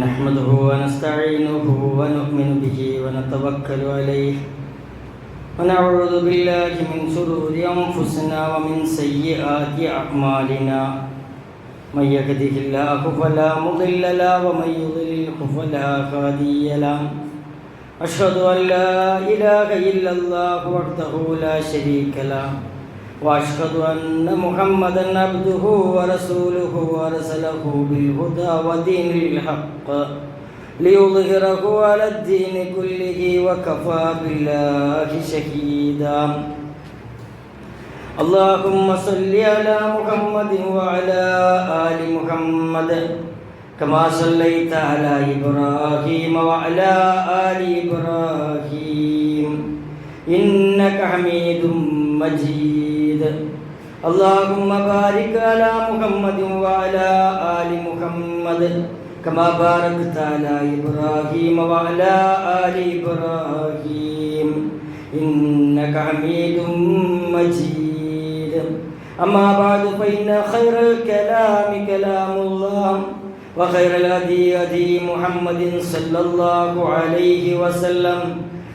نحمده ونستعينه ونؤمن به ونتوكل عليه ونعوذ بالله من شرور أنفسنا ومن سيئات أعمالنا من يهده الله فلا مضل له ومن يضلل فلا هادي له أشهد أن لا إله إلا الله وحده لا شريك له وأشهد أن محمدًا عبده ورسوله أرسله بالهدى ودين الحق ليظهره على الدين كله وكفى بالله شهيدا. اللهم صل على محمد وعلى آل محمد كما صليت على إبراهيم وعلى آل إبراهيم إنك حميد مجيد. اللهم بارك على محمد وعلى آل محمد كما باركت على إبراهيم وعلى آل إبراهيم إنك حميد مجيد. أما بعد فإن خير الكلام كلام الله وخير الهدي هدي محمد صلى الله عليه وسلم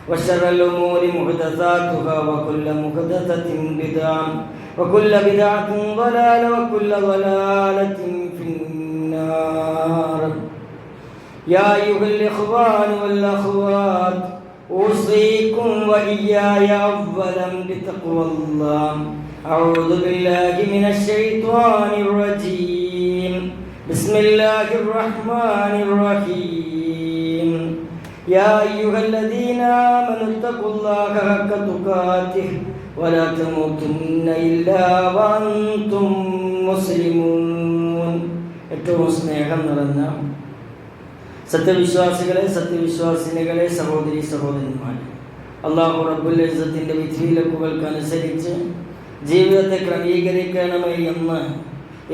وشر الأمور محدثاتها وكل محدثة بدعة وكل بدعة ضلالة وكل ضلالة في النار. يا أيها الإخوان والأخوات أوصيكم وإياي أولا بتقوى الله. أعوذ بالله من الشيطان الرجيم. بسم الله الرحمن الرحيم. يا أيها الذين آمنوا اتقوا الله حق تقاته ولا تموتن إلا وأنتم مسلمون. ഏറ്റവും സ്നേഹം നിറഞ്ഞ സത്യവിശ്വാസികളെ, സത്യവിശ്വാസിനികളെ, സഹോദരി സഹോദരന്മാരെ, അല്ലാഹു റബ്ബുൽ ഇസ്സത്തിന്റെ വിധിവിലക്കുകൾക്കനുസരിച്ച് ജീവിതത്തെ ക്രമീകരിക്കണമേ എന്ന്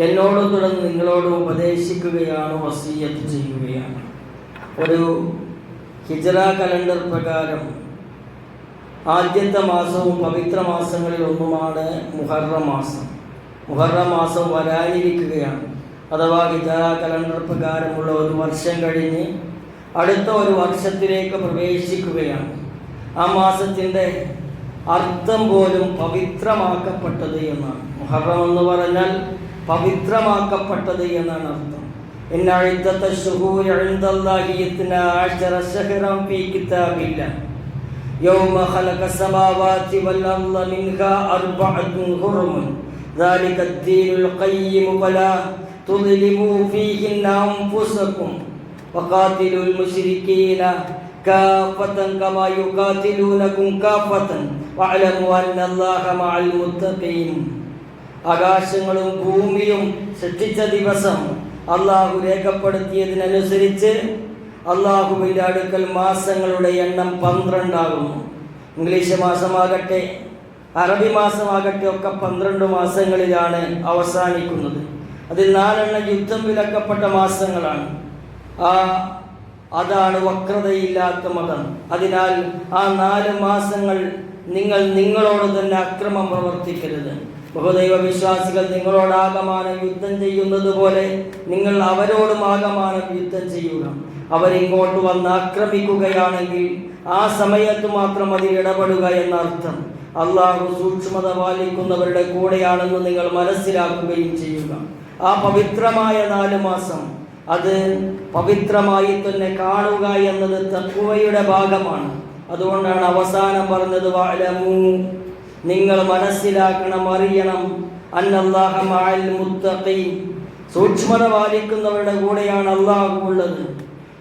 എന്നോടും തുടർന്ന് നിങ്ങളോട് ഉപദേശിക്കുകയാണ്, വസിയ്യത്ത് ചെയ്യുകയാണ്. ഒരു ഹിജ്റ കലണ്ടർ പ്രകാരം ആദ്യത്തെ മാസവും പവിത്ര മാസങ്ങളിൽ ഒന്നുമാണ് മുഹറം മാസം. മുഹറം മാസം വരാനിരിക്കുകയാണ്. അഥവാ ഹിജ്റ കലണ്ടർ പ്രകാരമുള്ള ഒരു വർഷം കഴിഞ്ഞ് അടുത്ത ഒരു വർഷത്തിലേക്ക് പ്രവേശിക്കുകയാണ്. ആ മാസത്തിൻ്റെ അർത്ഥം പോലും പവിത്രമാക്കപ്പെട്ടത് എന്നാണ്. മുഹറം എന്ന് പറഞ്ഞാൽ പവിത്രമാക്കപ്പെട്ടത് എന്നാണ് അർത്ഥം. إن عدة الشهور عند الله 12 شهرا في كتاب الله يوم خلق السماوات والأرض منها 4 حرم ذلك الدين القيم فلا تظلموا فيهن أنفسكم وقاتلوا المشركين كافة كما يقاتلونكم كافة واعلموا أن الله مع المتقين. ആകാശങ്ങളും ഭൂമിയും സൃഷ്ടിച്ച ദിവസം അള്ളാഹു രേഖപ്പെടുത്തിയതിനനുസരിച്ച് അള്ളാഹുവിൻ്റെ അടുക്കൽ മാസങ്ങളുടെ എണ്ണം 12 ആകുന്നു. ഇംഗ്ലീഷ് മാസമാകട്ടെ അറബി മാസമാകട്ടെ ഒക്കെ 12 മാസങ്ങളിലാണ് അവസാനിക്കുന്നത്. അതിൽ 4 യുദ്ധം വിലക്കപ്പെട്ട മാസങ്ങളാണ്. അതാണ് വക്രതയില്ലാത്ത മതം. അതിനാൽ ആ 4 മാസങ്ങൾ നിങ്ങൾ നിങ്ങളോട് തന്നെ അക്രമം പ്രവർത്തിക്കരുത്. ബഹുദൈവ വിശ്വാസികൾ നിങ്ങളോടാകമാനം യുദ്ധം ചെയ്യുന്നത് പോലെ നിങ്ങൾ അവരോടും ആകമാനം യുദ്ധം ചെയ്യുക. അവരിങ്ങോട്ട് വന്ന് ആക്രമിക്കുകയാണെങ്കിൽ ആ സമയത്ത് മാത്രം അതിൽ ഇടപെടുക എന്നർത്ഥം. അള്ളാഹു സൂക്ഷ്മത പാലിക്കുന്നവരുടെ കൂടെയാണെന്ന് നിങ്ങൾ മനസ്സിലാക്കുകയും ചെയ്യുക. ആ പവിത്രമായ 4 മാസം അത് പവിത്രമായി തന്നെ കാണുക എന്നത് തഖ്വയുടെ ഭാഗമാണ്. അതുകൊണ്ടാണ് അവസാനം പറഞ്ഞത് വഅലമൂ, നിങ്ങൾ മനസ്സിലാക്കണം, അറിയണം, അന്നല്ലാഹ മഅൽ മുത്തഖീൻ, സൂക്ഷ്മത പാലിക്കുന്നവരുടെ കൂടെയാണ് അള്ളാഹു ഉള്ളത്.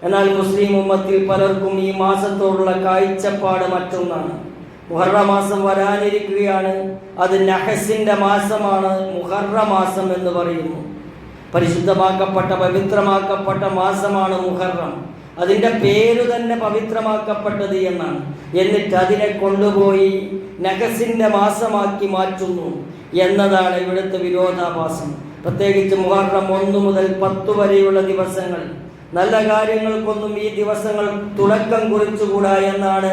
എന്നാൽ മുസ്ലിം ഉമ്മത്തിൽ പലർക്കും ഈ മാസത്തോടുള്ള കാഴ്ചപ്പാട് മറ്റൊന്നാണ്. മുഹറം മാസം വരാനിരിക്കുകയാണ്. അത് നഹസിന്റെ മാസമാണ്. മുഹറം മാസം എന്ന് പറയുന്നു. പരിശുദ്ധമാക്കപ്പെട്ട പവിത്രമാക്കപ്പെട്ട മാസമാണ് മുഹറം. അതിൻ്റെ പേര് തന്നെ പവിത്രമാക്കപ്പെട്ടത് എന്നാണ്. എന്നിട്ട് അതിനെ കൊണ്ടുപോയി നഹസിന്റെ മാസമാക്കി മാറ്റുന്നു എന്നതാണ് ഇവിടുത്തെ വിരോധാഭാസം. പ്രത്യേകിച്ച് മുഹറം 1 മുതൽ 10 വരെയുള്ള ദിവസങ്ങൾ നല്ല കാര്യങ്ങൾക്കൊന്നും ഈ ദിവസങ്ങൾ തുടക്കം കുറിച്ചുകൂടാ എന്നാണ്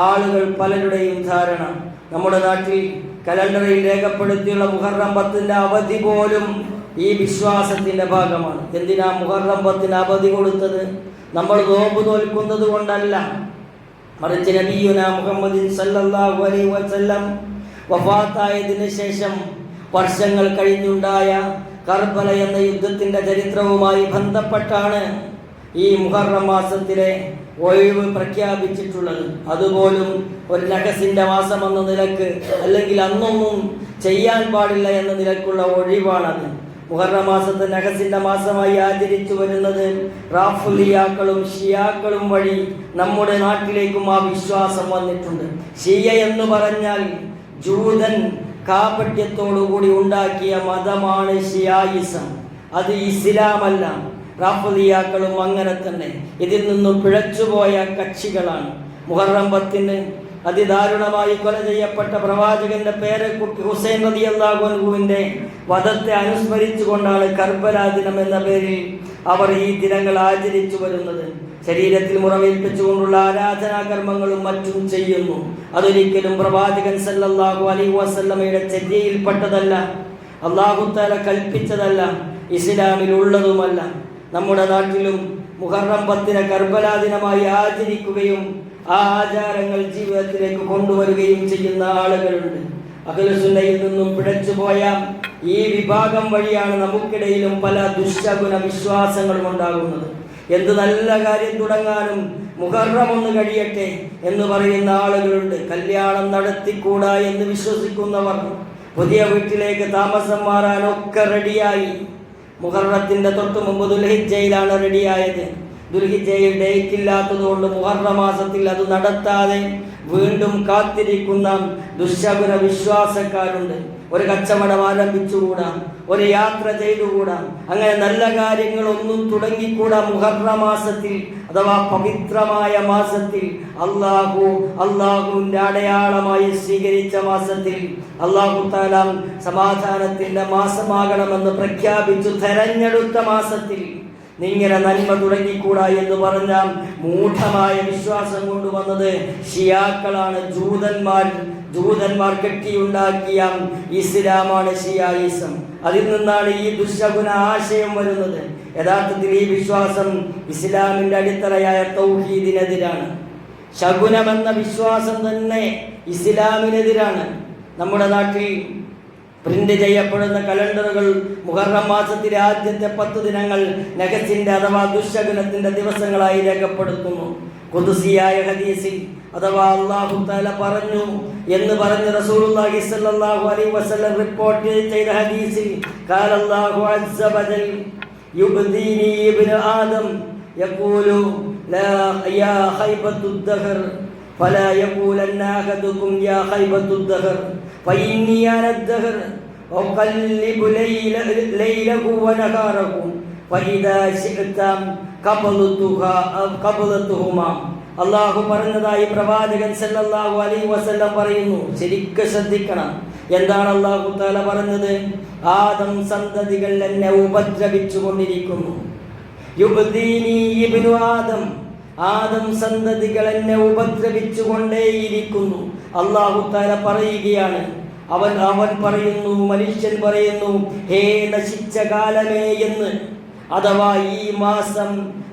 ആളുകൾ പലരുടെയും ധാരണ. നമ്മുടെ നാട്ടിൽ കലണ്ടറിൽ രേഖപ്പെടുത്തിയുള്ള മുഹറം 10ന്റെ അവധി പോലും ഈ വിശ്വാസത്തിൻ്റെ ഭാഗമാണ്. എന്തിനാ മുഹറം 10 അവധി കൊടുത്തത്? നമ്മൾ നോമ്പ് നോൽക്കുന്നത് കൊണ്ടല്ല, മറിച്ച് നബിയുനാ മുഹമ്മദിൻ സല്ലല്ലാഹു അലൈഹി വസല്ലം വഫാത്തായതിനു ശേഷം വർഷങ്ങൾ കഴിഞ്ഞുണ്ടായ കർബല എന്ന യുദ്ധത്തിൻ്റെ ചരിത്രവുമായി ബന്ധപ്പെട്ടാണ് ഈ മുഹറം മാസത്തിലെ ഒഴിവ് പ്രഖ്യാപിച്ചിട്ടുള്ളത്. അതുപോലും ഒരു നഖസിൻ്റെ മാസം എന്ന നിലക്ക്, അല്ലെങ്കിൽ അന്നൊന്നും ചെയ്യാൻ പാടില്ല എന്ന നിലക്കുള്ള ഒഴിവാണത്. മുഹറം മാസത്തെ നഖസിൻ്റെ മാസമായി ആചരിച്ചു വരുന്നത് റാഫുലിയാക്കളും ഷിയാക്കളും വഴി നമ്മുടെ നാട്ടിലേക്കും ആ വിശ്വാസം വന്നിട്ടുണ്ട്. ഷിയ എന്ന് പറഞ്ഞാൽ ജൂതൻ കാപട്യത്തോടുകൂടി ഉണ്ടാക്കിയ മതമാണ് ഷിയായിസം. അത് ഇസ്ലാമല്ല. റാഫുലിയാക്കളും അങ്ങനെ തന്നെ ഇതിൽ നിന്നും പിഴച്ചുപോയ കക്ഷികളാണ്. മുഹറം 10 അതിദാരുണമായി കൊല ചെയ്യപ്പെട്ട പ്രവാചകന്റെ പേരക്കുട്ടി ഹുസൈൻ റളിയല്ലാഹു അൻഹുവിന്റെ വധത്തെ അനുസ്മരിച്ചുകൊണ്ടാണ് കർബല ദിനം എന്ന പേരിൽ അവർ ഈ ദിനങ്ങൾ ആചരിച്ചു വരുന്നത്. ശരീരത്തിൽ മുറവേൽപ്പിച്ചുകൊണ്ടുള്ള ആരാധനാകർമ്മങ്ങളും മറ്റും ചെയ്യുന്നു. അതൊരിക്കലും പ്രവാചകൻ സല്ലല്ലാഹു അലൈഹി വസല്ലമയുടെ ചര്യയിൽപ്പെട്ടതല്ല, അല്ലാഹു തആല കൽപ്പിച്ചതല്ല, ഇസ്ലാമിലുള്ളതുമല്ല. നമ്മുടെ നാട്ടിലും മുഹറം 10 കർബല ദിനമായി ആചരിക്കുകയും ആ ആചാരങ്ങൾ ജീവിതത്തിലേക്ക് കൊണ്ടുവരികയും ചെയ്യുന്ന ആളുകളുണ്ട്. അഹ്ലുസുന്നയിൽ നിന്നും പിഴച്ചുപോയ ഈ വിഭാഗം വഴിയാണ് നമുക്കിടയിലും പല ദുശ്ശകുന വിശ്വാസങ്ങളും ഉണ്ടാകുന്നത്. എന്ത് നല്ല കാര്യം തുടങ്ങാനും മുഹറം 1 കഴിയട്ടെ എന്ന് പറയുന്ന ആളുകളുണ്ട്. കല്യാണം നടത്തിക്കൂടാ എന്ന് വിശ്വസിക്കുന്നവർ പുതിയ വീട്ടിലേക്ക് താമസം മാറാനൊക്കെ റെഡിയായി. മുഹറത്തിന്റെ തൊട്ട് മുമ്പ് ദുൽഹിജ്ജയിലാണ് റെഡിയായത്. ദുൽഹിജ്ജയിൽ ഡേറ്റ് ഇല്ലാത്തതുകൊണ്ട് മുഹറം മാസത്തിൽ അത് നടത്താതെ വീണ്ടും കാത്തിരിക്കുന്ന ദുശ്ശകുന വിശ്വാസക്കാരുണ്ട്. ഒരു കച്ചവടം ആരംഭിച്ചുകൂടാ, ഒരു യാത്ര ചെയ്തുകൂടാ, അങ്ങനെ നല്ല കാര്യങ്ങളൊന്നും തുടങ്ങിക്കൂടാ മുഹറം മാസത്തിൽ, അഥവാ പവിത്രമായ മാസത്തിൽ, അള്ളാഹുവിന്റെ അടയാളമായി സ്വീകരിച്ച മാസത്തിൽ, അള്ളാഹു തആല സമാധാനത്തിന്റെ മാസമാകണമെന്ന് പ്രഖ്യാപിച്ചു തെരഞ്ഞെടുത്ത മാസത്തിൽ നിങ്ങനെ നന്മ തുടങ്ങിക്കൂടാ എന്ന് പറഞ്ഞ മൂഢമായ വിശ്വാസം കൊണ്ടുവന്നത് ഷിയാക്കളാണ്. ജൂതന്മാർ കെട്ടിയുണ്ടാക്കിയ ഇസ്ലാമാണ് ഷിയായിസം. അതിൽ നിന്നാണ് ഈ ദുശ്ശകുന ആശയം വരുന്നത്. യഥാർത്ഥത്തിൽ ഈ വിശ്വാസം ഇസ്ലാമിന്റെ അടിത്തറയായ തൗഹീദിനെതിരാണ്. ശകുനമെന്ന വിശ്വാസം തന്നെ ഇസ്ലാമിനെതിരാണ്. നമ്മുടെ നാട്ടിൽ പ്രിന്റ് ചെയ്യപ്പെടുന്ന കലണ്ടറുകൾ മുഹറം മാസത്തിലെ ആദ്യത്തെ 10 ദിനങ്ങൾ നഖസിന്റെ അഥവാ ദുശ്ശകുനത്തിന്റെ ദിവസങ്ങളായി രേഖപ്പെടുത്തുന്നു. ഖുദ്സിയായ ഹദീസിൽ അഥവാ അല്ലാഹു തആല പറഞ്ഞു എന്ന് പറഞ്ഞ റസൂലുള്ളാഹി സ്വല്ലല്ലാഹു അലൈഹി വസല്ലം റിപ്പോർട്ട് ചെയ്ത ഹദീസിൽ ഖാല അല്ലാഹു അസ്സ വജൽ യുബ്ദീനി ഇബ്നു ആദം യഖൂലു ലാ യാ ഖൈബത്തുദ് ദഹർ ഫലാ യഖൂലന്ന അഹദുകും യാ ഖൈബത്തുദ് ദഹർ ഫഇന്നി അനദ് ദഹർ വഖല്ലിബു ലൈലഹു വനഹാറഹു ഫഇദാ ശിഅത ഖബലതുഹുമാ. അല്ലാഹു പറഞ്ഞതായി പ്രവാചകൻ സല്ലല്ലാഹു അലൈഹി വസല്ലം പറയുന്നു. ശരിക്കും ശ്രദ്ധിക്കണം. എന്താണ് അല്ലാഹു തആല പറഞ്ഞത്? ആദം സന്തതികൾ എന്നെ ഉപദ്രവിച്ചു കൊണ്ടിരിക്കുന്നു. യുബ്ദീനി ഇബ്നു ആദം, ആദം സന്തതികൾ എന്നെ ഉപദ്രവിച്ചു കൊണ്ടേയിരിക്കുന്നു. അല്ലാഹു തആല പറയുകയാണ്. അവൻ പറയുന്നു, മനുഷ്യൻ പറയുന്നു, ഹേ നശിച്ച കാലമേ എന്ന്. അഥവാ ഈ മാസം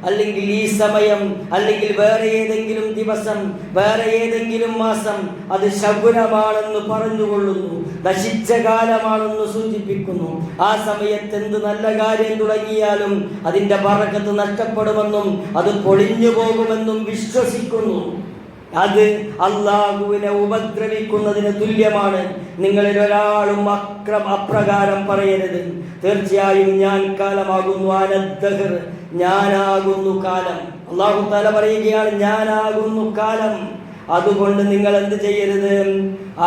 അല്ലെങ്കിൽ ഈ സമയം അല്ലെങ്കിൽ വേറെ ഏതെങ്കിലും ദിവസം, വേറെ ഏതെങ്കിലും മാസം അത് ശകുനമാണെന്ന് പറഞ്ഞുകൊള്ളുന്നു, നശിച്ച കാലമാണെന്ന് സൂചിപ്പിക്കുന്നു. ആ സമയത്ത് എന്ത് നല്ല കാര്യം തുടങ്ങിയാലും അതിൻ്റെ ബറക്കത്ത് നഷ്ടപ്പെടുമെന്നും അത് പൊളിഞ്ഞു പോകുമെന്നും വിശ്വസിക്കുന്നു. അത് അല്ലാഹുവിനെ ഉപദ്രവിക്കുന്നതിന് തുല്യമാണ്. നിങ്ങളിൽ ഒരാളും അപ്രകാരം പറയരുത്. തീർച്ചയായും ഞാൻ കാലമാകുന്നു, അനദ്ദഹർ, ഞാനാകുന്നു കാലം. അല്ലാഹു തആല പറയുകയാണ്, ഞാനാകുന്നു കാലം. അതുകൊണ്ട് നിങ്ങൾ എന്ത് ചെയ്യരുത്?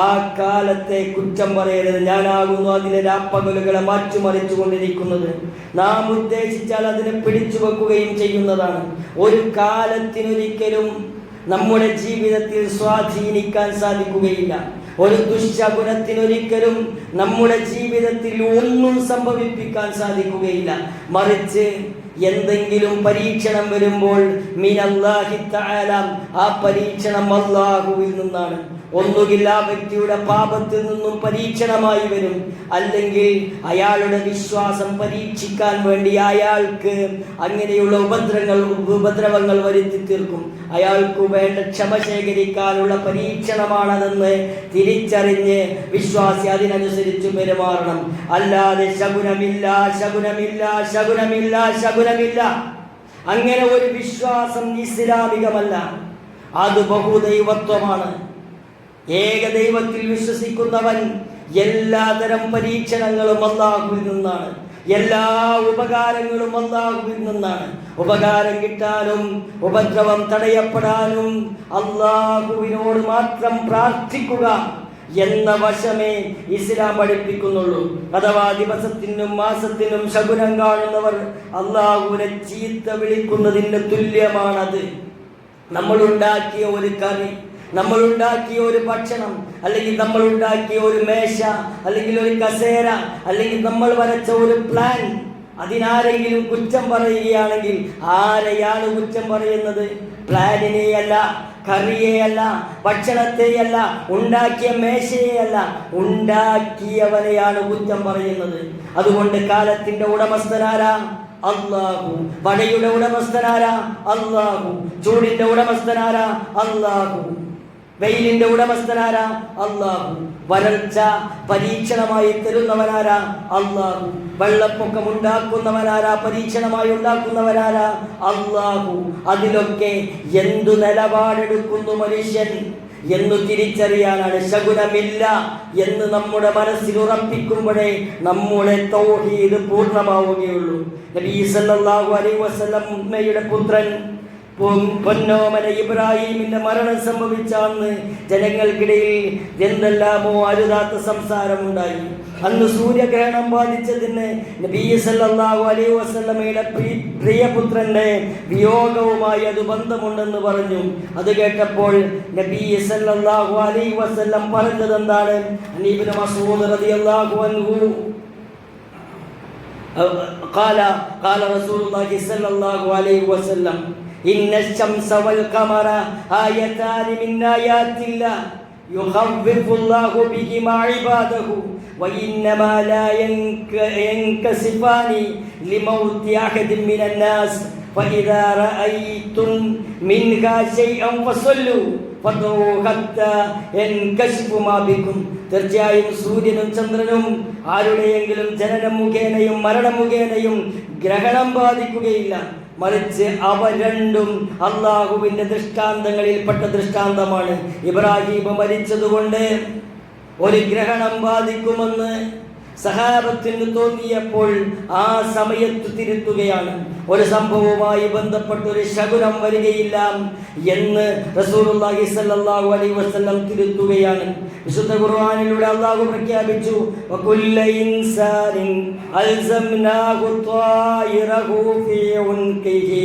ആ കാലത്തെ കുറ്റം പറയരുത്. ഞാനാകുന്നു അതിലെ രാപ്പകലുകളെ മാറ്റിമറിച്ചു കൊണ്ടിരിക്കുന്നത്. നാം ഉദ്ദേശിച്ചാൽ അതിനെ പിടിച്ചു വെക്കുകയും ചെയ്യുന്നതാണ്. ഒരു കാലത്തിനൊരിക്കലും നമ്മുടെ ജീവിതത്തിൽ സ്വാധീനിക്കാൻ സാധിക്കുകയില്ല. ഒരു ദുശ്ശകുനത്തിനൊരിക്കലും നമ്മുടെ ജീവിതത്തിൽ ഒന്നും സംഭവിപ്പിക്കാൻ സാധിക്കുകയില്ല. മറിച്ച് എന്തെങ്കിലും പരീക്ഷണം വരുമ്പോൾ മിനല്ലാഹി തആല, ആ പരീക്ഷണം അല്ലാഹുവിൽ നിന്നാണ്. ഒന്നുകിൽ ആ വ്യക്തിയുടെ പാപത്തിൽ നിന്നും പരീക്ഷണമായി വരും, അല്ലെങ്കിൽ അയാളുടെ വിശ്വാസം പരീക്ഷിക്കാൻ വേണ്ടി അയാൾക്ക് അങ്ങനെയുള്ള ഉപദ്രവങ്ങൾ വരുത്തി തീർക്കും. അയാൾക്ക് വേണ്ട ക്ഷമ ശേഖരിക്കാനുള്ള പരീക്ഷണമാണതെന്ന് തിരിച്ചറിഞ്ഞ് വിശ്വാസി അതിനനുസരിച്ച് പെരുമാറണം. അല്ലാതെ ശകുനമില്ല, ശകുനമില്ല, ശകുനമില്ല, ശകുനമില്ല, അങ്ങനെ ഒരു വിശ്വാസം ഇസ്ലാമികമല്ല. അത് ബഹുദൈവത്വമാണ്. ഏകദൈവത്തിൽ വിശ്വസിക്കുന്നവൻ എല്ലാതരം പരീക്ഷണങ്ങളും അല്ലാഹുവിൽ നിന്നാണ്, എല്ലാ ഉപകാരങ്ങളും അല്ലാഹുവിൽ നിന്നാണ്. ഉപകാരം കിട്ടാനും ഉപദ്രവം തടയപ്പെടാനും അല്ലാഹുവിനോട് മാത്രം പ്രാർത്ഥിക്കുക എന്ന വശമേ ഇസ്ലാം പഠിപ്പിക്കുന്നുള്ളൂ. അഥവാ ദിവസത്തിനും മാസത്തിനും ശകുനം കാണുന്നവർ അല്ലാഹുവിനെ ചീത്ത വിളിക്കുന്നതിന് തുല്യമാണത്. നമ്മളുണ്ടാക്കിയ ഒരു കറി, നമ്മളുണ്ടാക്കിയ ഒരു ഭക്ഷണം, അല്ലെങ്കിൽ നമ്മളുണ്ടാക്കിയ ഒരു മേശ, അല്ലെങ്കിൽ ഒരു കസേര, അല്ലെങ്കിൽ നമ്മൾ വരച്ച ഒരു പ്ലാൻ, അതിനാരെങ്കിലും കുറ്റം പറയുകയാണെങ്കിൽ ആരെയാണ് കുറ്റം പറയുന്നത്? പ്ലാനിനെയല്ല, കറിയെയല്ല, ഭക്ഷണത്തെയല്ല, ഉണ്ടാക്കിയ മേശയെയല്ല, ഉണ്ടാക്കിയവനെയാണ് കുറ്റം പറയുന്നത്. അതുകൊണ്ട് കാലത്തിന്റെ ഉടമസ്ഥനാരാ? അല്ലാഹു. പടയുടെ ഉടമസ്ഥനാരാ? അല്ലാഹു. ചൂടിന്റെ ഉടമസ്ഥനാരാ? അല്ലാഹു. വെയിലിന്റെ ഉടമസ്ഥനാരാ? അല്ലാഹു. വരൾച്ച പരീക്ഷണമായി തരുന്നവനാരാ? അല്ലാഹു. വെള്ളപ്പൊക്കം ഉണ്ടാക്കുന്നവനാരാ? പരീക്ഷണമായി ഉണ്ടാക്കുന്നവനാരാ? അല്ലാഹു. അതിലൊക്കെ എന്തു നിലപാടെടുക്കുന്നു മനുഷ്യൻ എന്ന് തിരിച്ചറിയാനാണ്. ശകുനമില്ല എന്ന് നമ്മുടെ മനസ്സിൽ ഉറപ്പിക്കുമ്പോഴേ നമ്മുടെ തൗഹീദ് പൂർണ്ണമാവുകയുള്ളൂ. നബി സല്ലല്ലാഹു അലൈഹി വസല്ലം ഉമ്മയുടെ പുത്രൻ പൊന്നോമന ഇബ്രാഹിമിന്റെ മരണം സംഭവിച്ച അന്ന് ജനങ്ങൾക്കിടയിൽ എന്തെല്ലാമോ അരുതാത്ത സംസാരമുണ്ടായി. അന്ന് സൂര്യഗ്രഹണം ബാധിച്ചതിന് നബി സല്ലല്ലാഹു അലൈഹി വസല്ലമയുടെ പ്രിയപുത്രന്റെ വിയോഗവുമായി അത് ബന്ധമുണ്ടെന്ന് പറഞ്ഞു. അത് കേട്ടപ്പോൾ നബി സല്ലല്ലാഹു അലൈഹി വസല്ലം പറഞ്ഞത് എന്താണ്? ഇബ്നു മസ്ഊദ് റളിയല്ലാഹു അൻഹു قال رسول الله صلى الله عليه وسلم إن الشمس والقمر آيتان من آيات الله يخوف الله بهما عباده وإنما لا ينكسفان لموت أحد من الناس فإذا رأيتم منها شيئا فصلوا فادعوا حتى ينكشف ما بكم. തീർച്ചയായും സൂര്യനും ചന്ദ്രനും ആരുടെയെങ്കിലും ജനനം മുഖേനയും മരണം മുഖേനയും ഗ്രഹണം ബാധിക്കുകയില്ല, മറിച്ച് അവ രണ്ടും അല്ലാഹുവിന്റെ ദൃഷ്ടാന്തങ്ങളിൽപ്പെട്ട ദൃഷ്ടാന്തമാണ്. ഇബ്രാഹിം മരിച്ചതുകൊണ്ട് ഒരു ഗ്രഹണം ബാധിക്കുമെന്ന് സഹാബത്തിന് തോന്നിയപ്പോൾ ആ സമയത്ത് തിരുത്തുകയാണ്. ഒരു സംഭവവുമായി ബന്ധപ്പെട്ട ഒരു ശകുനം വരികയില്ല എന്ന് റസൂലുള്ളാഹി സ്വല്ലല്ലാഹു അലൈഹി വസല്ലം തിരുത്തുകയാണ്. വിശുദ്ധ ഖുർആനിലൂടെ അല്ലാഹു പ്രഖ്യാപിച്ചു, വകുല്ല ഇൻസാനിൻ അൽസംനാഹു ത്വായിറഹു ഫീ ഉൻഖിഹി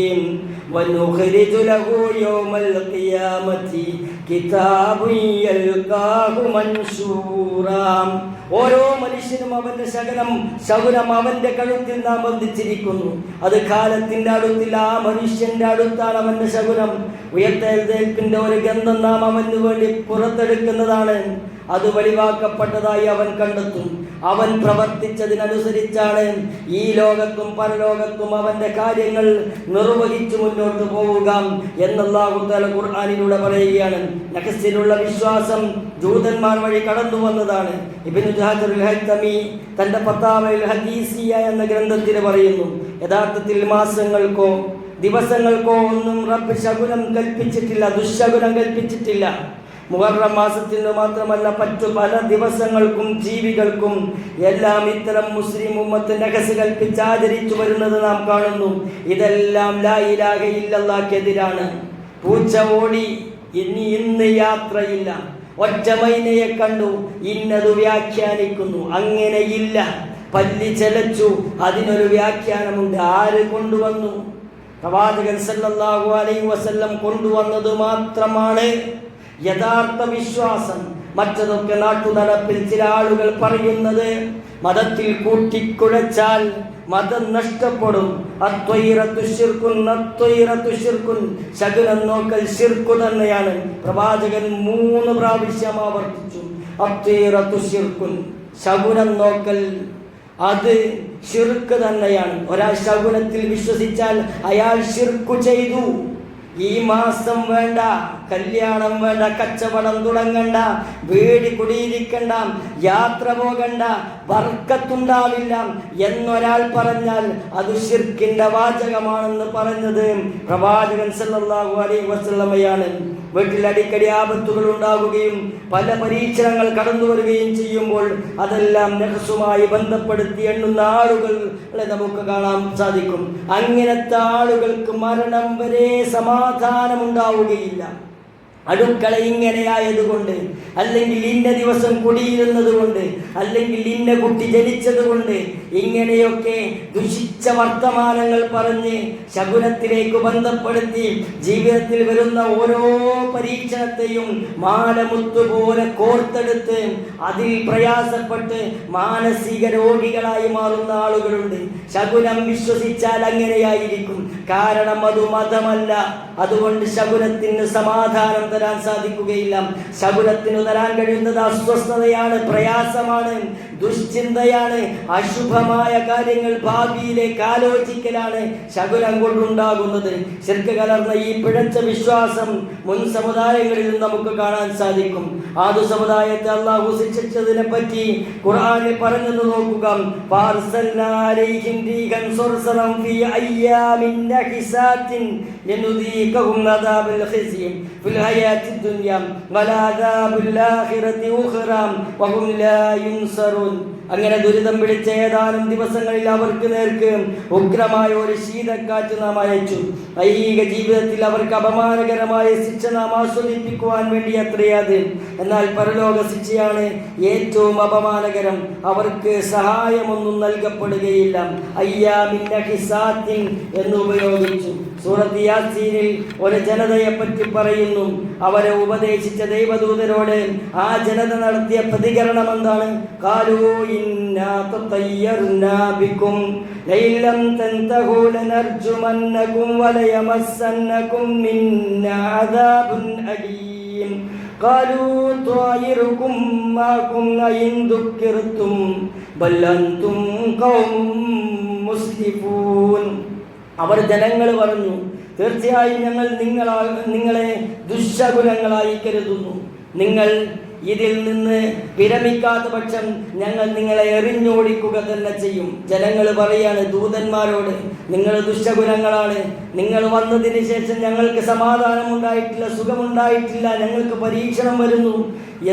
വനുഖ്രിജു ലഹു യൗമൽ ഖിയാമത്തി കിതാബുൻ യൽഖാഹു മൻശൂറാ. ഓരോ മനുഷ്യനും അവന്റെ ശകുനം അവന്റെ കഴുത്തിൽ നാം ബന്ധിച്ചിരിക്കുന്നു. അത് കാലത്തിന്റെ അടുത്തിൽ ആ മനുഷ്യന്റെ അടുത്താണ് അവന്റെ ശകുനം. ഉയർത്തെഴുന്നേൽപ്പിന്റെ ഒരു ഗന്ധം നാം അവന് വേണ്ടി പുറത്തെടുക്കുന്നതാണ്. അത് വെളിവാക്കപ്പെട്ടതായി അവൻ കണ്ടെത്തും. അവൻ പ്രവർത്തിച്ചതിനനുസരിച്ചാണ് ഈ ലോകത്തും പരലോകത്തും അവന്റെ കാര്യങ്ങൾ നിർവഹിച്ചു മുന്നോട്ട് പോവുക എന്ന് അല്ലാഹു തആല ഖുർആനിലൂടെ പറയുകയാണ്. നഖസിലുള്ള വിശ്വാസം ജൂതന്മാർ വഴി കടന്നു വന്നതാണ്. ഇബ്നു ജാഹിറുൽ ഹൈതമി തന്റെ ഫത്താവയിൽ ഹദീസിയ എന്ന ഗ്രന്ഥത്തിൽ പറയുന്നു, യഥാർത്ഥത്തിൽ മാസങ്ങൾക്കോ ദിവസങ്ങൾക്കോ ഒന്നും റബ്ബ് ശകുനം കൽപ്പിച്ചിട്ടില്ല, ദുശകുനം കൽപ്പിച്ചിട്ടില്ല. മുഹറം മാസത്തിന് മാത്രമല്ല മറ്റു പല ദിവസങ്ങൾക്കും ജീവികൾക്കും എല്ലാം ഇത്തരം മുസ്ലിം ഉമ്മത്ത് നഖസ് കൽപ്പിച്ച് ആചരിച്ചു വരുന്നത് നാം കാണുന്നു. ഇതെല്ലാം ലാ ഇലാഹ ഇല്ലല്ലാഹ്ക്കെതിരാണ്. പൂച്ച ഓടി, ഇന്ന് യാത്രയില്ല. ഒറ്റമൈനയെ കണ്ടു, ഇന്നത് വ്യാഖ്യാനിക്കുന്നു. അങ്ങനെയില്ല. പല്ലി ചലച്ചു, അതിനൊരു വ്യാഖ്യാനമുണ്ട്. ആര് കൊണ്ടുവന്നു? പ്രവാചകൻ സല്ലല്ലാഹു അലൈഹി വസല്ലം കൊണ്ടുവന്നത് മാത്രമാണ് യഥാർത്ഥ വിശ്വാസം. മറ്റതൊക്കെ നാട്ടുനടപ്പിൽ ചില ആളുകൾ പറയുന്നത് മതത്തിൽ കൂട്ടിക്കുഴച്ചാൽ മതം നഷ്ടപ്പെടും. ശകുനം നോക്കൽ ശിർക്ക് തന്നെയാണ്. പ്രവാചകൻ 3 പ്രാവശ്യം ആവർത്തിച്ചു, ശകുനം നോക്കൽ അത് ശിർക്ക് തന്നെയാണ്. ഒരാൾ ശകുനത്തിൽ വിശ്വസിച്ചാൽ അയാൾ ശിർക്ക് ചെയ്തു. ഈ മാസം വേണ്ട, കല്യാണം വേണ്ട, കച്ചവടം തുടങ്ങണ്ട, വീട് കുടിയിരിക്കണ്ട, യാത്ര പോകണ്ട, ബർക്കത്തുണ്ടാവില്ല എന്നൊരാൾ പറഞ്ഞാൽ അത് ശിർക്കിന്റെ വാചകമാണെന്ന് പറഞ്ഞത് പ്രവാചകൻ സല്ലല്ലാഹു അലൈഹി വസല്ലമയാണ്. വീട്ടിൽ അടിക്കടി ആപത്തുകൾ ഉണ്ടാവുകയും പല പരീക്ഷണങ്ങൾ കടന്നു വരികയും ചെയ്യുമ്പോൾ അതെല്ലാം നഹ്സുമായി ബന്ധപ്പെടുത്തി എണ്ണുന്ന ആളുകളെ നമുക്ക് കാണാൻ സാധിക്കും. അങ്ങനത്തെ ആളുകൾക്ക് മരണം വരെ സമാധാനമുണ്ടാവുകയില്ല. അടുക്കള ഇങ്ങനെയായതുകൊണ്ട്, അല്ലെങ്കിൽ ഇന്ന ദിവസം കുടിയിരുന്നത് കൊണ്ട്, അല്ലെങ്കിൽ ഇന്ന കുട്ടി ജനിച്ചത് കൊണ്ട്, ഇങ്ങനെയൊക്കെ ദുഷിച്ച വർത്തമാനങ്ങൾ പറഞ്ഞ് ശകുനത്തിലേക്ക് ബന്ധപ്പെടുത്തി ജീവിതത്തിൽ വരുന്ന ഓരോ പരീക്ഷണത്തെയും മാലമുത്തുപോലെ കോർത്തെടുത്ത് അതിൽ പ്രയാസപ്പെട്ട് മാനസിക രോഗികളായി മാറുന്ന ആളുകളുണ്ട്. ശകുനം വിശ്വസിച്ചാൽ അങ്ങനെയായിരിക്കും. കാരണം അത് മതമല്ല. അതുകൊണ്ട് ശകുനത്തിന് സമാധാനം തരാൻ സാധിക്കുകയില്ല. ശകുനത്തിന് തരാൻ കഴിയുന്നത് അസ്വസ്ഥതയാണ്, പ്രയാസമാണ്, ദുശ്ചിന്തയാണ്, അശുഭമായ കാര്യങ്ങൾ ഭാവിയിലേക്ക് ആലോചിക്കലാണ് ശകുനം കൊണ്ടുണ്ടാകുന്നത്. ശിർക്ക് കലർന്ന ഈ പിഴച്ച വിശ്വാസം മുൻ സമുദായങ്ങളിൽ നമുക്ക് കാണാൻ സാധിക്കും. ആദു സമുദായത്തെ അല്ലാഹു ശിക്ഷിച്ചതിനെ പറ്റി ഖുർആനിൽ പറഞ്ഞെന്ന് നോക്കുക. അങ്ങനെ ദുരിതം പിടിച്ച ഏതാനും ദിവസങ്ങളിൽ അവർക്ക് നേർക്ക് ഉഗ്രമായ ഒരു ശീതക്കാറ്റ് നാം അയച്ചു. ഐഹിക ജീവിതത്തിൽ അവർക്ക് അപമാനകരമായ ശിക്ഷ നാം ആസ്വദിപ്പിക്കുവാൻ വേണ്ടി അത്രയത്. എന്നാൽ പരലോക ശിക്ഷയാണ് ഏറ്റവും അപമാനകരം. അവർക്ക് സഹായമൊന്നും നൽകപ്പെടുകയില്ല. അയ്യാമിൻ നഹിസാത്തിൻ എന്ന് ഉപയോഗിച്ചു. സൂറത്ത് യാസീനിൽ ഒരു ജനതയെ പറ്റി പറയുന്നു. അവരെ ഉപദേശിച്ച ദൈവദൂതരോട് ആ ജനത നടത്തിയ പ്രതികരണം എന്താണ്? ഖാലൂ ഇന്നാ തതയ്യർനാ ബികും ലൈലം തൻതഹൂ ലനർജുമന്നകും വലയമസ്സന്നകും മിന്നാ അദാബുൻ അലീം ഖാലൂ ത്വായിറുകും മാകും അയിൻ ദുക്കിർതും ബൽ അൻതും ഖൗമും മുസ്ലിഫൂൻ. അവർ ജനങ്ങൾ പറഞ്ഞു, തീർച്ചയായും ഞങ്ങൾ നിങ്ങളെ ദുശ്ശകുനങ്ങളായി കരുതുന്നു. നിങ്ങൾ ഇതിൽ നിന്ന് വിരമിക്കാത്ത പക്ഷം ഞങ്ങൾ നിങ്ങളെ എറിഞ്ഞോടിക്കുക തന്നെ ചെയ്യും. ജനങ്ങൾ പറയാണ് ദൂതന്മാരോട്, നിങ്ങൾ ദുശ്ശകുനങ്ങളാണ്, നിങ്ങൾ വന്നതിന് ശേഷം ഞങ്ങൾക്ക് സമാധാനമുണ്ടായിട്ടില്ല, സുഖമുണ്ടായിട്ടില്ല, ഞങ്ങൾക്ക് പരീക്ഷണം വരുന്നു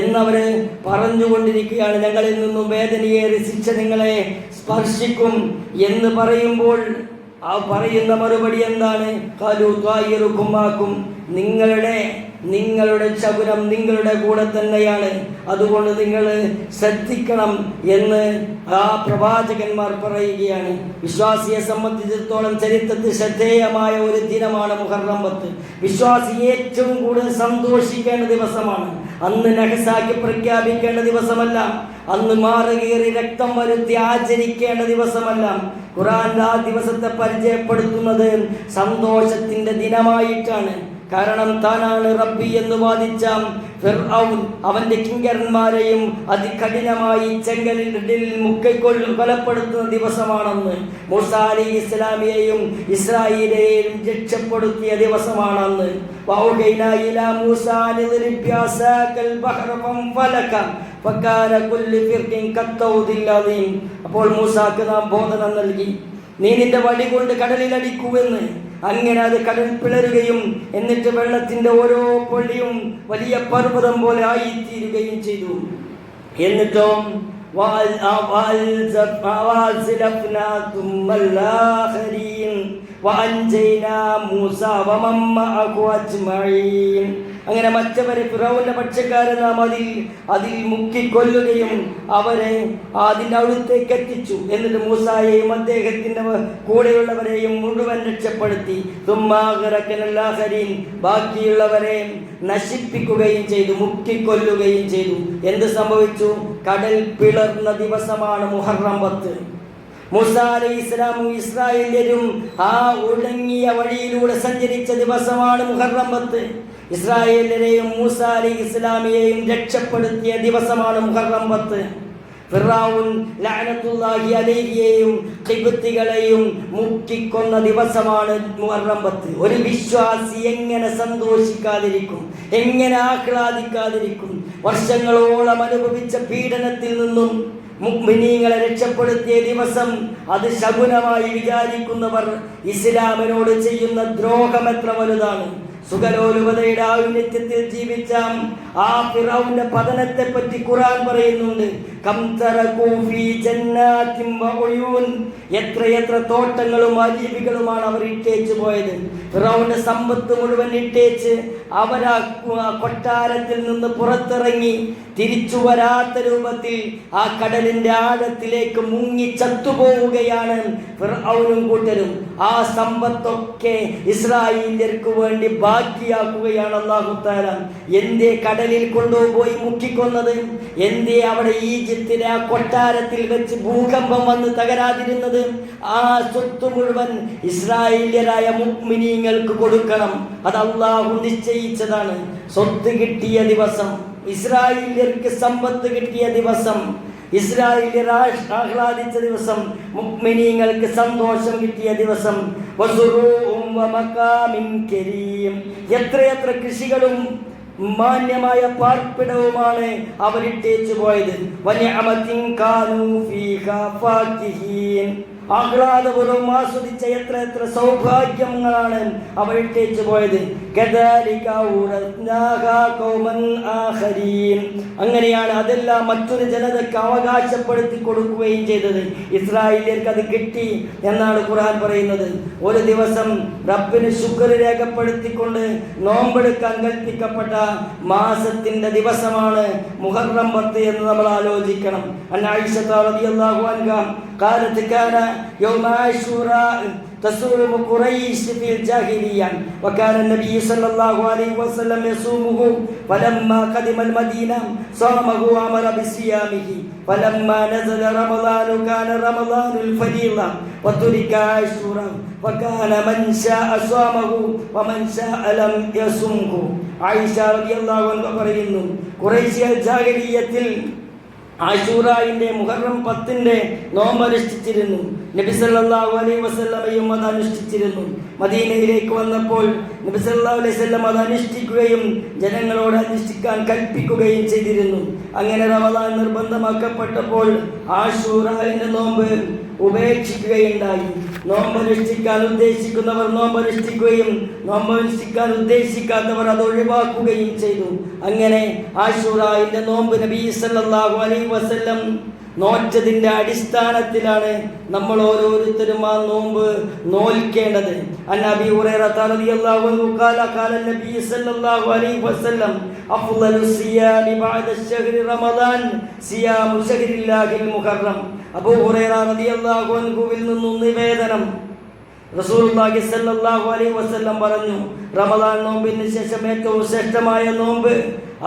എന്നവര് പറഞ്ഞുകൊണ്ടിരിക്കുകയാണ്. ഞങ്ങളിൽ നിന്നും വേദനയേറി ശിക്ഷ നിങ്ങളെ സ്പർശിക്കും എന്ന് പറയുമ്പോൾ ആ പറയുന്ന മറുപടി എന്താണ്? ഖാലൂ ത്വായിറുകും മാകും, നിങ്ങളുടെ ശകുനം നിങ്ങളുടെ കൂടെ തന്നെയാണ്, അതുകൊണ്ട് നിങ്ങൾ ശ്രദ്ധിക്കണം എന്ന് ആ പ്രവാചകന്മാർ പറയുകയാണ്. വിശ്വാസിയെ സംബന്ധിച്ചിടത്തോളം ചരിത്രത്തിൽ ശ്രദ്ധേയമായ ഒരു ദിനമാണ് മുഹറം 10. വിശ്വാസി ഏറ്റവും കൂടുതൽ സന്തോഷിക്കേണ്ട ദിവസമാണ്. അന്ന് നഹസാക്കി പ്രഖ്യാപിക്കേണ്ട ദിവസമല്ല, അന്ന് മാറുകേറി രക്തം വരുത്തി ആചരിക്കേണ്ട ദിവസമല്ല. ഖുർആൻ ആ ദിവസത്തെ പരിചയപ്പെടുത്തുന്നത് സന്തോഷത്തിന്റെ ദിനമായിട്ടാണ്. കാരണം താനാണ് റബ്ബി എന്ന് വാദിച്ച ഫിർഔൻ അവന്റെ കിങ്കരന്മാരെയും അതികഠിനമായി ചെങ്കലിൽ കൊലപ്പെടുത്തുന്ന ദിവസമാണെന്ന്. മൂസാ അലൈഹി ഇസ്ലാമിയെയും ഇസ്രായേലിനെയും രക്ഷപ്പെടുത്തിയ ദിവസമാണെന്ന്. വൗഹൈനാ ഇലാ മൂസാ അനിദ്രിബ് ബിഅസാകൽ ബഹ്റ ഫൻഫലക ഫകാന കുല്ലു ഫിർഖിൻ കത്തൗദിൽ അദീം. അപ്പോൾ മൂസാക്ക് നാം ബോധനം നൽകി, നീ നിന്റെ വടി കൊണ്ട് കടലിൽ അടിക്കുവെന്ന്. അങ്ങനെ അത് കടൽ പിളരുകയും എന്നിട്ട് വെള്ളത്തിന്റെ ഓരോ പൊള്ളിയും വലിയ പർവ്വതം പോലെ ആയിത്തീരുകയും ചെയ്തു. എന്നിട്ടോ വഅൻജൈനാ മൂസ വമൻ മഅഹു അജ്മഈൻ. അങ്ങനെ മറ്റവരെ ഫിറൗന്റെ പക്ഷക്കാരെ നാം അതിൽ മുക്കിക്കൊല്ലുകയും അവരെ അതിൻ്റെ അടുത്തേക്ക് എത്തിച്ചു. എന്നിട്ട് മൂസായെയും അദ്ദേഹത്തിൻ്റെ കൂടെയുള്ളവരെയും മുഴുവൻ രക്ഷപ്പെടുത്തി. ബാക്കിയുള്ളവരെ നശിപ്പിക്കുകയും ചെയ്തു, മുക്കിക്കൊല്ലുകയും ചെയ്തു. എന്ത് സംഭവിച്ചു? കടൽ പിളർന്ന ദിവസമാണ് മുഹറം 10. മൂസ അലൈഹിസ്സലാമും ഇസ്രായേല്യരും ആ ഉണങ്ങിയ വഴിയിലൂടെ സഞ്ചരിച്ച ദിവസമാണ് മുഹറം 10. ഇസ്രായേല്യരെയും മൂസ അലൈഹിസ്സലാമിയെയും രക്ഷപ്പെടുത്തിയ ദിവസമാണ് മുഹറം 10. ഫിർഔൻ ലഅനത്തുല്ലാഹി അലൈഹിയെയും ഖിബ്തികളെയും മുക്കിക്കൊന്ന ദിവസമാണ് മുഹറം 10. ഒരു വിശ്വാസി എങ്ങനെ സന്തോഷിക്കാതിരിക്കും, എങ്ങനെ ആഹ്ലാദിക്കാതിരിക്കും? വർഷങ്ങളോളം അനുഭവിച്ച പീഡനത്തിൽ നിന്നും മുഅ്മിനീങ്ങളെ രക്ഷപ്പെടുത്തിയ ദിവസം, അത് ശകുനമായി വിചാരിക്കുന്നവർ ഇസ്ലാമിനോട് ചെയ്യുന്ന ദ്രോഹം എത്ര വലുതാണ്! സുഖലോലുപതയുടെ ഔന്നത്യത്തിൽ ജീവിച്ച ആ ഫിറൗന്റെ പതനത്തെ പറ്റി ഖുർആൻ പറയുന്നുണ്ട്. എത്രയെത്ര തോട്ടങ്ങളും അജീബികളുമാണ് അവർ ഇട്ടേച്ചു പോയത്. ഫിറൗന്റെ സമ്പത്ത് മുഴുവൻ ഇട്ടേച്ച് അവരാ കൊട്ടാരത്തിൽ നിന്ന് പുറത്തിറങ്ങി തിരിച്ചു വരാത്ത രൂപത്തിൽ ആ കടലിന്റെ ആഴത്തിലേക്ക് മുങ്ങി ചത്തുപോവുകയാണ് ഫിർഔനും കൂട്ടരും. ആ സമ്പത്തൊക്കെ ഇസ്രായേല്യർക്ക് വേണ്ടി ബാക്കിയാക്കുകയാണ് അല്ലാഹു തആല. എന്തേ കടലിൽ കൊണ്ടുപോയി മുക്കിക്കൊന്നത്? എന്തേ അവിടെ ഈജിപ്തിലെ ആ കൊട്ടാരത്തിൽ വെച്ച് ഭൂകമ്പം വന്ന് തകരാതിരുന്നത്? ആ സ്വത്ത് മുഴുവൻ ഇസ്രായേല്യരായ മുഅ്മിനീങ്ങൾക്ക് കൊടുക്കണം. അത് അല്ലാഹു നിശ്ചയിച്ചതാണ്. സ്വത്ത് കിട്ടിയ ദിവസം, ഇസ്രായേല്യർക്ക് സമ്പത്ത് കിട്ടിയ ദിവസം, ഇസ്രായേല്യർ ആഹ്ലാദിച്ച ദിവസം, മുഅ്മിനീങ്ങൾക്ക് സന്തോഷം കിട്ടിയ ദിവസം. എത്രയെത്ര കൃഷികളും മാന്യമായ പാർപ്പിടവുമാണ് അവരിട്ടേച്ചു പോയത്. ആഹ്ലാദപൂർവ്വം ആസ്വദിച്ച എത്ര സൗഭാഗ്യങ്ങളാണ് അവരിട്ടേച്ചു പോയത്. അങ്ങനെയാണ് അതെല്ലാം മറ്റൊരു ജനതയ്ക്ക് അവകാശപ്പെടുത്തി കൊടുക്കുകയും ചെയ്തത്. ഇസ്രായേല്യർക്ക് അത് കിട്ടി എന്നാണ് ഖുർആൻ പറയുന്നത്. ഒരു ദിവസം റബ്ബിന് ശുക്ർ രേഖപ്പെടുത്തിക്കൊണ്ട് നോമ്പെടുക്കാൻ കൽപ്പിക്കപ്പെട്ട മാസത്തിന്റെ ദിവസമാണ് മുഹറം 10 എന്ന് നമ്മൾ ആലോചിക്കണം. ആയിഷ റളിയല്ലാഹു അൻഹാ قالت كان يوم عاشوراء تصوم قريش في الجاهلية وكان النبي صلى الله عليه وسلم يصومه فلما قدم المدينة صامه وأمر بصيامه فلما نزل رمضان كان رمضان الفريضة وترك عاشوراء وكان من شاء صامه ومن شاء لم يصمه. ആയിഷ റളിയല്ലാഹു അൻഹ പറയുന്നു, ഖുറൈശികൾ ജാഹിലിയ്യത്തിൽ ആശൂറായിന്റെ മുഹറം 10 നോമ്പ് അനുഷ്ഠിച്ചിരുന്നു. നബി സല്ലല്ലാഹു അലൈഹി വസല്ലമയും അത് അനുഷ്ഠിച്ചിരുന്നു. മദീനയിലേക്ക് വന്നപ്പോൾ നബി സല്ലല്ലാഹു അലൈഹി വസല്ലം അത് അനുഷ്ഠിക്കുകയും ജനങ്ങളോട് അനുഷ്ഠിക്കാൻ കൽപ്പിക്കുകയും ചെയ്തിരുന്നു. അങ്ങനെ റമദാൻ നിർബന്ധമാക്കപ്പെട്ടപ്പോൾ ആശൂറായിന്റെ നോമ്പ് ഉപേക്ഷിക്കുകയുണ്ടായി. നോമ്പനുഷ്ഠിക്കാൻ ഉദ്ദേശിക്കുന്നവർ നോമ്പനുഷ്ഠിക്കുകയും നോമ്പനുഷ്ഠിക്കാൻ ഉദ്ദേശിക്കാത്തവർ അത് ഒഴിവാക്കുകയും ചെയ്തു. അങ്ങനെ ആശൂറായിന്റെ നോമ്പ് നബി സല്ലല്ലാഹു അലൈഹി വസല്ലം നോറ്റതിൻ്റെ അടിസ്ഥാനത്തിലാണ് നമ്മൾ ഓരോരുത്തരും ആ നോമ്പ് നോൽക്കേണ്ടത്. അന്നബി ഹുറൈറ റളിയല്ലാഹു അൻഹു ഖാല നബി സല്ലല്ലാഹു അലൈഹി വസല്ലം അഫ്ളലു സിയാമി ബഅദ ശഹ്രി റമദാൻ സിയാമു ശഹ്രില്ലാഹിൽ മുഹറം. അബൂ ഹുറൈറ റളിയല്ലാഹു അൻഹുവിൽ നിന്നും നിവേദനം, റസൂലുള്ളാഹി സ്വല്ലല്ലാഹു അലൈഹി വസല്ലം പറഞ്ഞു, റമദാൻ നോമ്പിന് ശേഷം ഏറ്റവും ശ്രേഷ്ഠമായ നോമ്പ്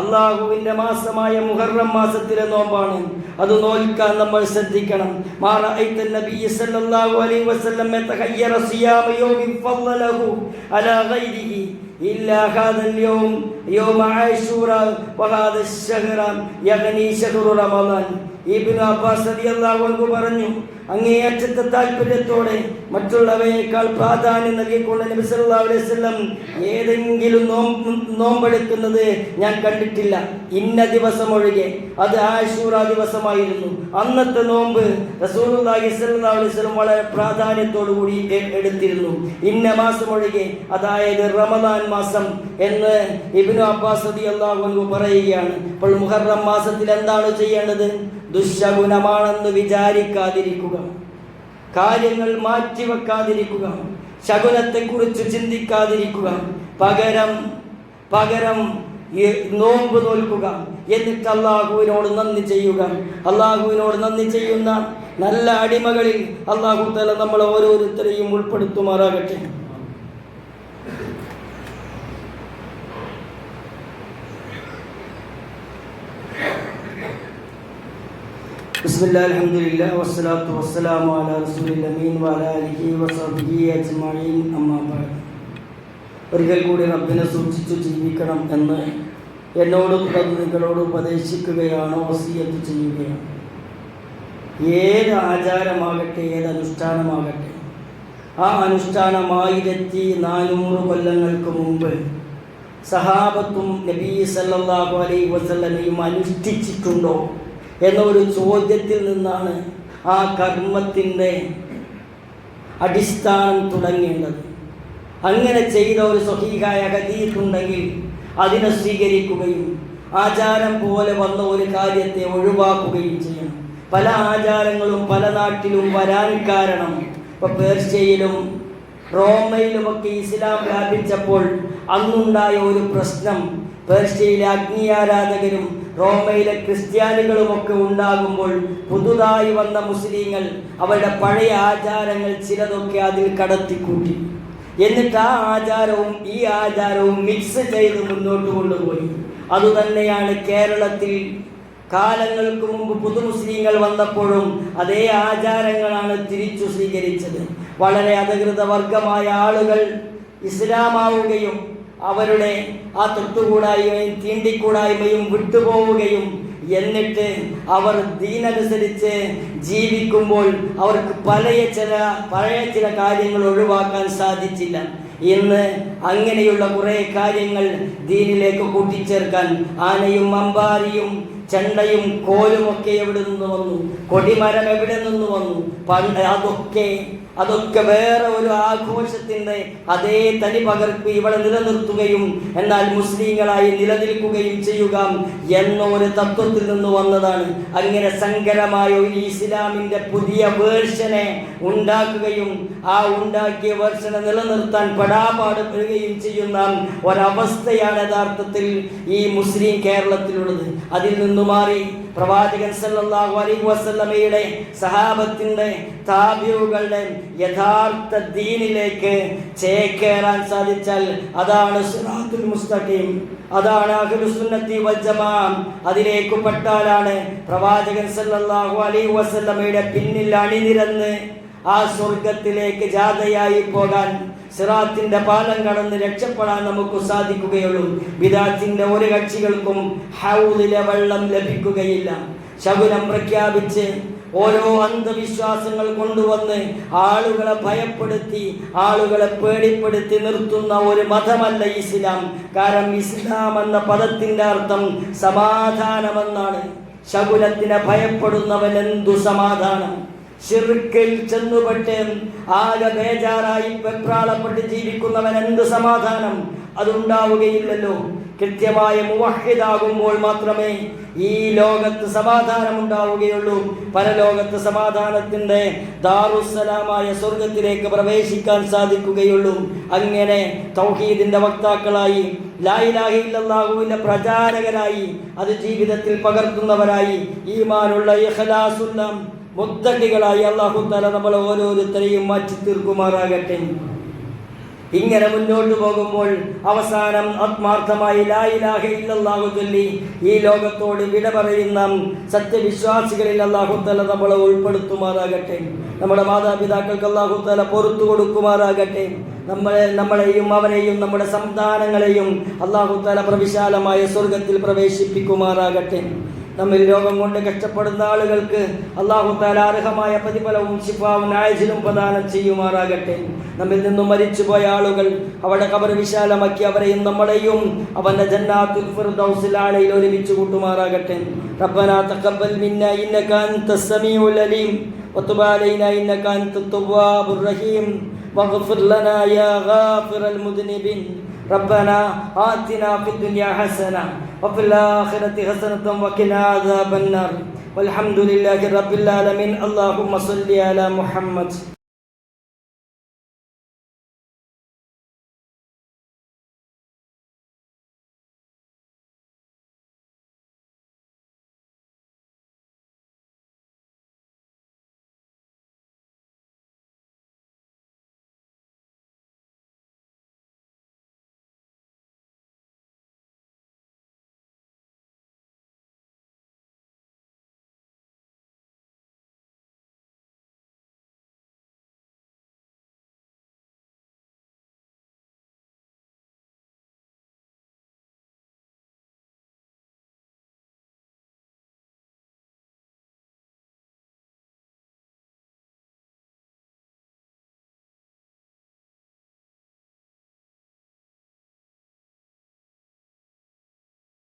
അല്ലാഹുവിന്റെ മാസമായ മുഹറം മാസത്തിലെ നോമ്പാണ്. അത് നോൽക്കാൻ നമ്മൾ ശ്രദ്ധിക്കണം. മാ റഅയ്ത നബി സല്ലല്ലാഹു അലൈഹി വസല്ലം യതഖയ്യറ സിയാമ യൗമിൻ ഫളലഹു അലാ ഗൈരിഹി ഇല്ലാ ഹാദൽ യൗം യൗമ ആശൂറ വഹാദ അശ്ശഹ്റ യഗ്നി ശഹ്റു റമദാൻ. ഇബ്നു അബ്ബാസ് റളിയല്ലാഹു അൻഹു പറഞ്ഞു, അങ്ങേയറ്റത്തെ താല്പര്യത്തോടെ മറ്റുള്ളവയേക്കാൾ പ്രാധാന്യം നൽകിക്കൊണ്ട് നബി സല്ലല്ലാഹു അലൈഹി വസല്ലം ഏതെങ്കിലും നോമ്പെടുക്കുന്നത് ഞാൻ കണ്ടിട്ടില്ല, ഇന്ന ദിവസം ഒഴികെ. അത് ആശൂറ ദിവസമായിരുന്നു. അന്നത്തെ നോമ്പ് റസൂലുള്ളാഹി സ്വല്ലല്ലാഹു അലൈഹി വസല്ലം വളരെ പ്രാധാന്യത്തോടു കൂടി എടുത്തിരുന്നു. ഇന്ന മാസം ഒഴികെ, അതായത് റമദാൻ മാസം എന്ന് ഇബ്നു അബ്ബാസ് റളിയല്ലാഹു അൻഹു പറയുകയാണ്. അപ്പോൾ മുഹറം മാസത്തിൽ എന്താണ് ചെയ്യേണ്ടത്? ദുശ്ശകുനമാണെന്ന് വിചാരിക്കാതിരിക്കുക, കാര്യങ്ങൾ മാറ്റിവെക്കാതിരിക്കുക. ശകുനത്തെക്കുറിച്ച് ചിന്തിക്കാതിരിക്കുക, പകരം നോമ്പ് നോൽക്കുക, എന്നിട്ട് അള്ളാഹുവിനോട് നന്ദി ചെയ്യുക. അള്ളാഹുവിനോട് നന്ദി ചെയ്യുന്ന നല്ല അടിമകളിൽ അള്ളാഹു തആല നമ്മൾ ഓരോരുത്തരെയും ഉൾപ്പെടുത്തുമാറാകട്ടെ. ബിസ്മില്ലാഹി അൽഹംദുലില്ലാഹി വസ്സലാത്തു വസ്സലാമു അലാ റസൂലിൽ അമീൻ വഅലാ ആലിഹി വസഹ്ബിഹി അജ്മഈൻ. അമ്മാ ബഅദ്. ഒരിക്കൽ കൂടി റബ്ബിനെ സൂക്ഷിച്ചു ജീവിക്കണം എന്ന് എന്നോടും നിങ്ങളോട് ഉപദേശിക്കുകയാണ്, വസിയത്ത് ചെയ്യുകയാണ്. ഏത് ആചാരമാകട്ടെ, ഏത് അനുഷ്ഠാനമാകട്ടെ, ആ അനുഷ്ഠാനം 1400 കൊല്ലങ്ങൾക്ക് മുമ്പ് സഹാബത്തും നബി സല്ലല്ലാഹു അലൈഹി വസല്ലമയും അനുഷ്ഠിച്ചിട്ടുണ്ടോ എന്നൊരു ചോദ്യത്തിൽ നിന്നാണ് ആ കർമ്മത്തിൻ്റെ അടിസ്ഥാനം തുടങ്ങേണ്ടത്. അങ്ങനെ ചെയ്ത ഒരു സ്വഹീഹായ ഹദീസ് ഉണ്ടെങ്കിൽ അതിനെ സ്വീകരിക്കുകയും ആചാരം പോലെ വന്ന ഒരു കാര്യത്തെ ഒഴിവാക്കുകയും ചെയ്യണം. പല ആചാരങ്ങളും പല നാട്ടിലും വരാൻ കാരണം, ഇപ്പോൾ പേർഷ്യയിലും റോമയിലുമൊക്കെ ഇസ്ലാം വ്യാപിച്ചപ്പോൾ അന്നുണ്ടായ ഒരു പ്രശ്നം, പേർഷ്യയിലെ അഗ്നി ആരാധകരും റോമയിലെ ക്രിസ്ത്യാനികളുമൊക്കെ ഉണ്ടാകുമ്പോൾ പുതുതായി വന്ന മുസ്ലിങ്ങൾ അവരുടെ പഴയ ആചാരങ്ങൾ ചിലതൊക്കെ അതിൽ കടത്തിക്കൂട്ടി. എന്നിട്ട് ആ ആചാരവും ഈ ആചാരവും മിക്സ് ചെയ്ത് മുന്നോട്ട് കൊണ്ടുപോയി. അതുതന്നെയാണ് കേരളത്തിൽ കാലങ്ങൾക്ക് മുമ്പ് പുതു മുസ്ലിങ്ങൾ വന്നപ്പോഴും അതേ ആചാരങ്ങളാണ് തിരിച്ചു സ്വീകരിച്ചത്. വളരെ അധികൃത വർഗമായ ആളുകൾ ഇസ്ലാമാവുകയും അവരുടെ ആ തൊട്ടുകൂടായ്മയും തീണ്ടിക്കൂടായ്മയും വിട്ടുപോവുകയും എന്നിട്ട് അവർ ദീനനുസരിച്ച് ജീവിക്കുമ്പോൾ അവർക്ക് പഴയ ചില കാര്യങ്ങൾ ഒഴിവാക്കാൻ സാധിച്ചില്ല. ഇന്ന് അങ്ങനെയുള്ള കുറേ കാര്യങ്ങൾ ദീനിലേക്ക് കൂട്ടിച്ചേർക്കാൻ ആനയും അമ്പാരിയും ചെണ്ടയും കോലുമൊക്കെ എവിടെ നിന്ന് വന്നു, കൊടിമരം എവിടെ നിന്ന് വന്നു, അതൊക്കെ വേറെ ഒരു ആഘോഷത്തിൻ്റെ അതേ തനി പകർപ്പ് ഇവിടെ നിലനിർത്തുകയും എന്നാൽ മുസ്ലിങ്ങളായി നിലനിൽക്കുകയും ചെയ്യുക എന്ന ഒരു തത്വത്തിൽ നിന്ന് വന്നതാണ്. അങ്ങനെ സങ്കരമായ ഒരു ഇസ്ലാമിൻ്റെ പുതിയ വേർഷനെ ഉണ്ടാക്കുകയും ആ ഉണ്ടാക്കിയ വേർഷനെ നിലനിർത്താൻ പെടാപാടുപെടുകയും ചെയ്യുന്ന ഒരവസ്ഥയാണ് യഥാർത്ഥത്തിൽ ഈ മുസ്ലിം കേരളത്തിലുള്ളത്. അതിൽ നിന്ന് മാറി പ്രവാചകൻ സല്ലല്ലാഹു അലൈഹി വസല്ലമയുടെ സഹാബത്തിന്റെ താബിഉകളുടെ യഥാർത്ഥ ദീനിലേക്ക് ചേക്കേറാൻ സാധിച്ചാൽ അതാണ് സിറാത്തുൽ മുസ്തഖീം, അതാണ് അഹ്ലുസ് സുന്നത്തി വൽ ജമാഅ. അതിലേക്ക് പെട്ടാലാണ് പ്രവാചകൻ സല്ലല്ലാഹു അലൈഹി വസല്ലമയുടെ പിന്നിൽ അണിനിരന്ന് ആ സ്വർഗത്തിലേക്ക് ജാഥയായി പോകാൻ, സിറാത്തിന്റെ പാലം കടന്ന് രക്ഷപ്പെടാൻ നമുക്ക് സാധിക്കുകയുള്ളൂ. ബിദഅത്തിന്റെ ഒരു കക്ഷികൾക്കും ഹൗദിലെ വെള്ളം ലഭിക്കുകയില്ല. ശകുനം പ്രഖ്യാപിച്ച് ഓരോ അന്ധവിശ്വാസങ്ങൾ കൊണ്ടുവന്ന് ആളുകളെ ഭയപ്പെടുത്തി, ആളുകളെ പേടിപ്പെടുത്തി നിർത്തുന്ന ഒരു മതമല്ല ഇസ്ലാം. കാരണം ഇസ്ലാം എന്ന പദത്തിന്റെ അർത്ഥം സമാധാനമെന്നാണ്. ശകുനത്തിനെ ഭയപ്പെടുന്നവൻ എന്തു സമാധാനം? ശിർക്കിൽ ചെന്നുപെട്ട് ആകെ ബേജാറായി വെപ്രാളപ്പെട്ട് ജീവിക്കുന്നവൻ എന്ത് സമാധാനം? അതുണ്ടാവുകയില്ലല്ലോ. കൃത്യമായ മുവഹ്ഹിദാകുമ്പോൾ മാത്രമേ ഈ ലോകത്ത് സമാധാനം ഉണ്ടാവുകയുള്ളൂ. പരലോകത്ത് സമാധാനത്തിന്റെ ദാറുസ്സലാമായ സ്വർഗത്തിലേക്ക് പ്രവേശിക്കാൻ സാധിക്കുകയുള്ളൂ. അങ്ങനെ തൗഹീദിന്റെ വക്താക്കളായി, ലാ ഇലാഹ ഇല്ലല്ലാഹുവിന്റെ പ്രചാരകരായി, അത് ജീവിതത്തിൽ പകർത്തുന്നവരായി, ഈമാനുള്ള ഇഖ്ലാസുള്ള മുത്തഖികളായി അല്ലാഹു തആല നമ്മൾ ഓരോരുത്തരെയും മാറ്റി തീർക്കുമാറാകട്ടെ. ഇങ്ങനെ മുന്നോട്ട് പോകുമ്പോൾ അവസാനം ആത്മാർത്ഥമായി ലാ ഇലാഹ ഇല്ലല്ലാഹു ചൊല്ലി ഈ ലോകത്തോട് വിട പറയുന്ന സത്യവിശ്വാസികളിൽ അല്ലാഹു തആല നമ്മളെ ഉൾപ്പെടുത്തുമാറാകട്ടെ. നമ്മുടെ മാതാപിതാക്കൾക്ക് അല്ലാഹു തആല പുറത്തു കൊടുക്കുമാറാകട്ടെ. നമ്മളെയും അവരെയും നമ്മുടെ സന്താനങ്ങളെയും അല്ലാഹു തആല പ്രവിശാലമായ സ്വർഗത്തിൽ പ്രവേശിപ്പിക്കുമാറാകട്ടെ. നമ്മിൽ രോഗം കൊണ്ട് കഷ്ടപ്പെടുന്ന ആളുകൾക്ക് അല്ലാഹു തആല അർഹമായ പ്രതിഫലവും ശിഫാവും ആയുസ്സിലും പ്രദാനം ചെയ്യുമാറാകട്ടെ. നമ്മിൽ നിന്നും മരിച്ചുപോയ ആളുകൾ അവരുടെ ഖബർ വിശാലമാക്കി അവരെയും നമ്മളെയും അവന്റെ ജന്നാത്തുൽ ഫിർദൗസിൽ ആലയിൽ ഒരുമിച്ച് കൂട്ടുമാറാകട്ടെ. റബ്ബനാ തഖബ്ബൽ മിന്നാ ഇന്നക അൻതസ് സമീഉൽ അലീം വതുബ് അലൈനാ ഇന്നക അൻതത് തവ്വാബുർ റഹീം വഗ്ഫിർ ലനാ യാ ഗാഫിറൽ മുദ്നിബീൻ. ربنا آتنا في الدنيا حسنة وفي الآخرة حسنة وقنا عذاب النار والحمد لله رب العالمين. اللهم صل على محمد.